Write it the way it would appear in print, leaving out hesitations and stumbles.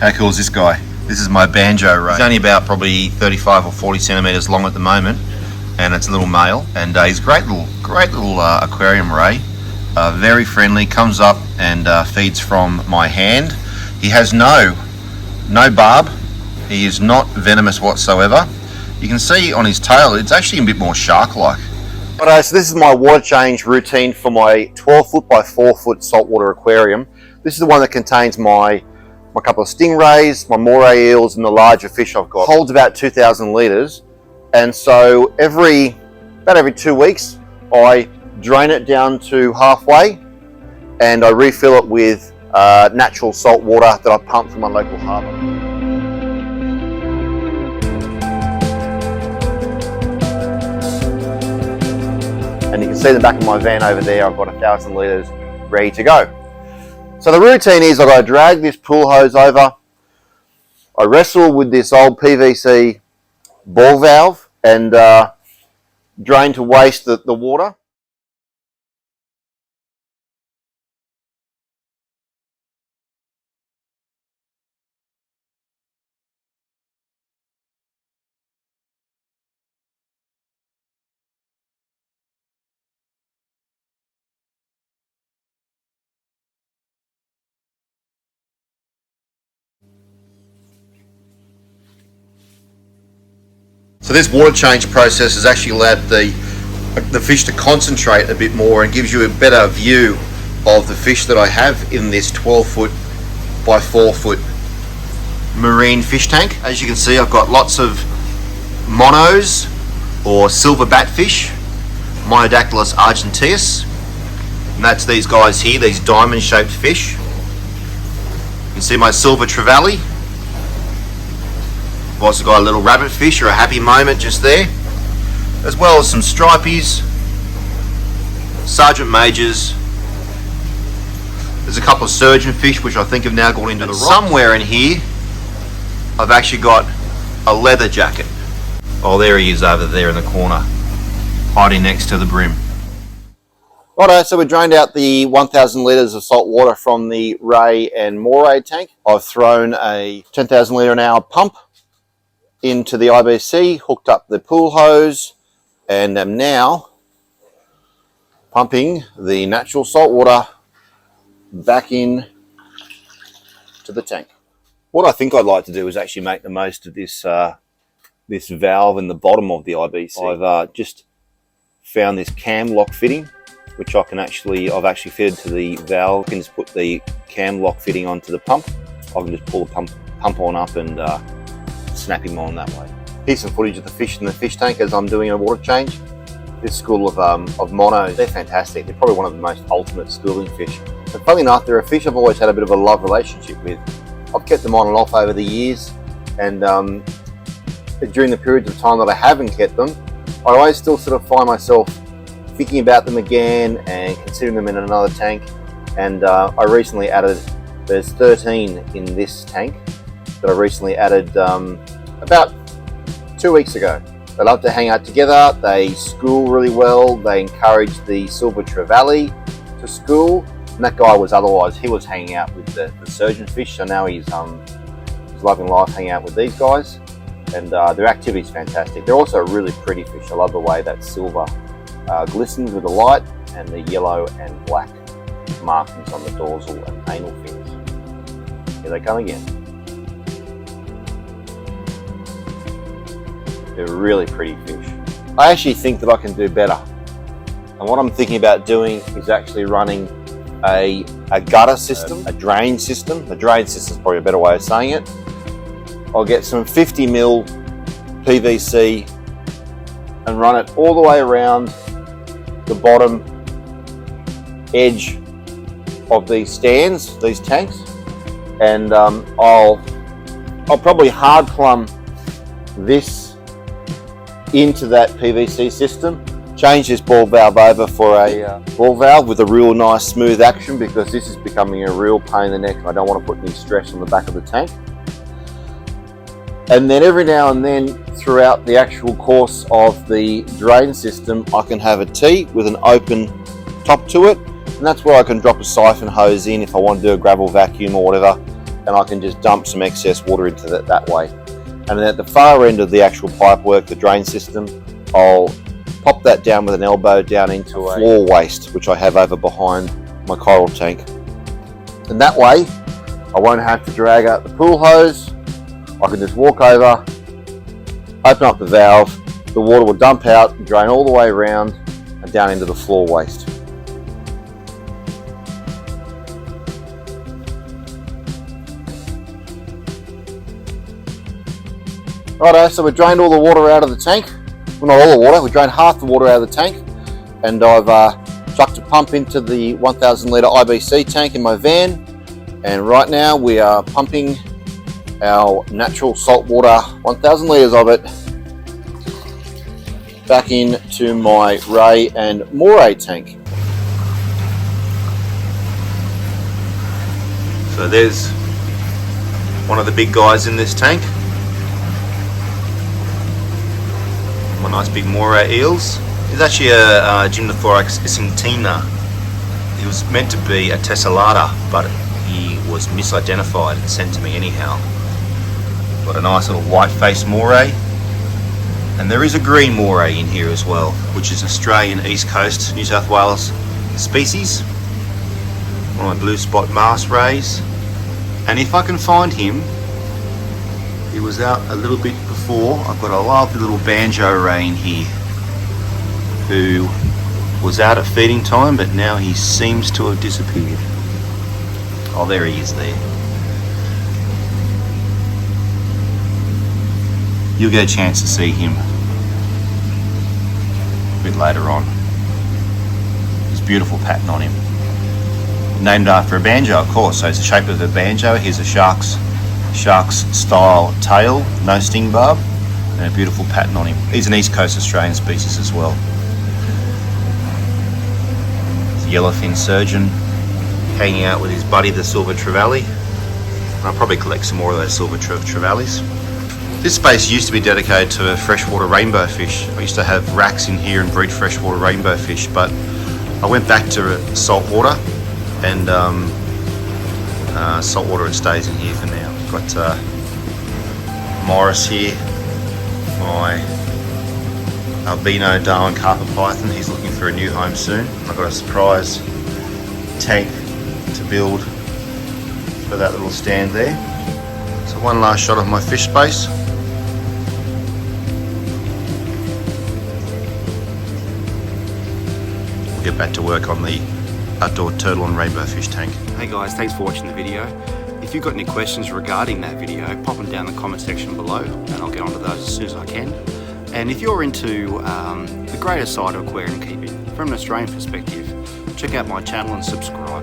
How cool is this guy? This is my Banjo ray. He's only about probably 35 or 40 centimeters long at the moment, and it's a little male. And he's a great little aquarium ray. Very friendly. Comes up and feeds from my hand. He has no barb. He is not venomous whatsoever. You can see on his tail, it's actually a bit more shark-like. Alright, so this is my water change routine for my 12 foot by 4 foot saltwater aquarium. This is the one that contains my couple of stingrays, my moray eels, and the larger fish I've got. It holds about 2,000 litres, and so about every 2 weeks, I drain it down to halfway, and I refill it with natural salt water that I pump from my local harbour. And you can see the back of my van over there, I've got 1,000 litres ready to go. So the routine is I've got to drag this pool hose over, I wrestle with this old PVC ball valve and drain to waste the water. So this water change process has actually allowed the fish to concentrate a bit more and gives you a better view of the fish that I have in this 12 foot by 4 foot marine fish tank. As you can see, I've got lots of monos or silver batfish, Monodactylus argenteus, and that's these guys here, these diamond shaped fish. You can see my silver trevally. I've also got a little rabbit fish or a happy moment just there, as well as some stripies, sergeant majors. There's a couple of surgeon fish which I think have now gone into the rock. Somewhere in here I've actually got a leather jacket. Oh, there he is over there in the corner, hiding next to the brim. Righto, so we drained out the 1,000 litres of salt water from the ray and moray tank. I've thrown a 10,000 litre an hour pump into the IBC, hooked up the pool hose, and am now pumping the natural salt water back in to the tank. What I think I'd like to do is actually make the most of this this valve in the bottom of the IBC. I've just found this cam lock fitting, which I've actually fitted to the valve. I can just put the cam lock fitting onto the pump. I can just pull the pump on up and snap him on that way. Here's some footage of the fish in the fish tank as I'm doing a water change. This school of monos, they're fantastic. They're probably one of the most ultimate schooling fish. But funny enough, they're a fish I've always had a bit of a love relationship with. I've kept them on and off over the years, and during the periods of time that I haven't kept them, I always still sort of find myself thinking about them again and considering them in another tank. And I recently added, there's 13 in this tank that I recently added about 2 weeks ago. They love to hang out together, they school really well, they encourage the silver trevally to school, and that guy was hanging out with the surgeon fish, so now he's loving life hanging out with these guys, and their activity is fantastic. They're also a really pretty fish. I love the way that silver glistens with the light, and the yellow and black markings on the dorsal and anal fins. Here they come again. They're really pretty fish. I actually think that I can do better. And what I'm thinking about doing is actually running a gutter system, a drain system. A drain system is probably a better way of saying it. I'll get some 50mm PVC and run it all the way around the bottom edge of these stands, these tanks. And I'll probably hard plumb this into that PVC system, change this ball valve over for a ball valve with a real nice smooth action, because this is becoming a real pain in the neck and I don't want to put any stress on the back of the tank. And then every now and then throughout the actual course of the drain system, I can have a T with an open top to it, and that's where I can drop a siphon hose in if I want to do a gravel vacuum or whatever. and I can just dump some excess water into that way. And then at the far end of the actual pipework, the drain system, I'll pop that down with an elbow down into a floor waste, which I have over behind my coral tank. And that way, I won't have to drag out the pool hose. I can just walk over, open up the valve, the water will dump out, drain all the way around and down into the floor waste. Righto, so we've drained all the water out of the tank. Well, not all the water, we drained half the water out of the tank, and I've chucked a pump into the 1000 litre IBC tank in my van, and right now we are pumping our natural salt water, 1000 litres of it, back into my Ray and Moray tank. So there's one of the big guys in this tank. My nice big Moray eels. He's actually a Gymnothorax isingtina. He was meant to be a tessellata, but he was misidentified and sent to me anyhow. Got a nice little white-faced Moray. And there is a green Moray in here as well, which is Australian East Coast, New South Wales species. One of my blue spot mast rays. And if I can find him, he was out a little bit before. I've got a lovely little Banjo ray in here who was out at feeding time, but now he seems to have disappeared. Oh, there he is there. You'll get a chance to see him a bit later on. There's a beautiful pattern on him. Named after a banjo, of course, so it's the shape of a banjo. Here's a shark's style tail, no sting barb, and a beautiful pattern on him. He's an East Coast Australian species as well. There's a yellowfin surgeon hanging out with his buddy, the silver trevally. And I'll probably collect some more of those silver trevallies. This space used to be dedicated to freshwater rainbow fish. I used to have racks in here and breed freshwater rainbow fish, but I went back to saltwater, and saltwater stays in here for now. Got Morris here, my albino Darwin carpet python. He's looking for a new home soon. I've got a surprise tank to build for that little stand there. So one last shot of my fish space. We'll get back to work on the outdoor turtle and rainbow fish tank. Hey guys, thanks for watching the video. If you've got any questions regarding that video, pop them down in the comment section below and I'll get onto those as soon as I can. And if you're into the greater side of aquarium keeping from an Australian perspective, check out my channel and subscribe.